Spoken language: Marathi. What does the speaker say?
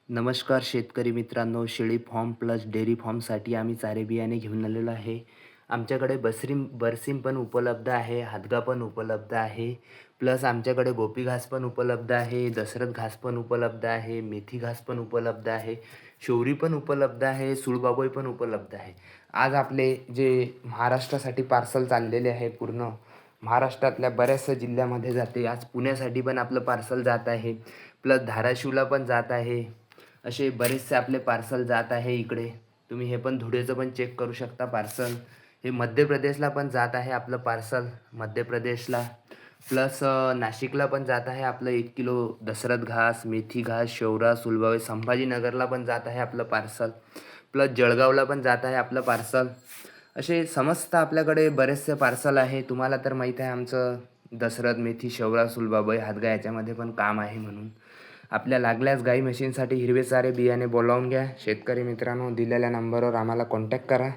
नमस्कार शेतकरी मित्रांनो, शेळी फार्म प्लस डेअरी फार्मसाठी आम्ही चारे बियाणे घेऊन आलेलो आहे. आमच्याकडे बरसीम पण उपलब्ध आहे, हादगा पण उपलब्ध आहे. प्लस आमच्याकडे गोपी घास पण उपलब्ध आहे, दशरथ घास पण उपलब्ध आहे, मेथी घास पण उपलब्ध आहे, शौरी पण उपलब्ध आहे, सुळबाबोई पण उपलब्ध आहे. आज आपले जे महाराष्ट्रासाठी पार्सल चाललेले आहे, पूर्ण महाराष्ट्रातल्या बऱ्याचशा जिल्ह्यामध्ये जाते. आज पुण्यासाठी पण आपलं पार्सल जात आहे. प्लस धाराशिवला पण जात आहे. असे बरेचसे आपले पार्सल जात आहे इकडे. तुम्ही हे पण धुळेचं पण चेक करू शकता पार्सल. हे मध्य प्रदेशला पण जात आहे आपलं पार्सल, मध्य प्रदेशला. प्लस नाशिकला पण जात आहे आपलं 1 किलो दशरथ घास, मेथी घास, शेवरा, सुलभाबाई. संभाजीनगरला पण जात आहे आपलं पार्सल. प्लस जळगावला पण जात आहे आपलं पार्सल. असे समस्त आपल्याकडे बरेचसे पार्सल आहे. तुम्हाला तर माहीत आहे आमचं दशरथ, मेथी, शेवरा, सुलभाबाई, हादगा याच्यामध्ये पण काम आहे म्हणून. आपल्या लागल्यास गाई म्हशींसाठी हिरवे चारे बियाणे बोलावून घ्या. शेतकरी मित्रांनो, दिलेल्या नंबरवर आम्हाला कॉन्टॅक्ट करा.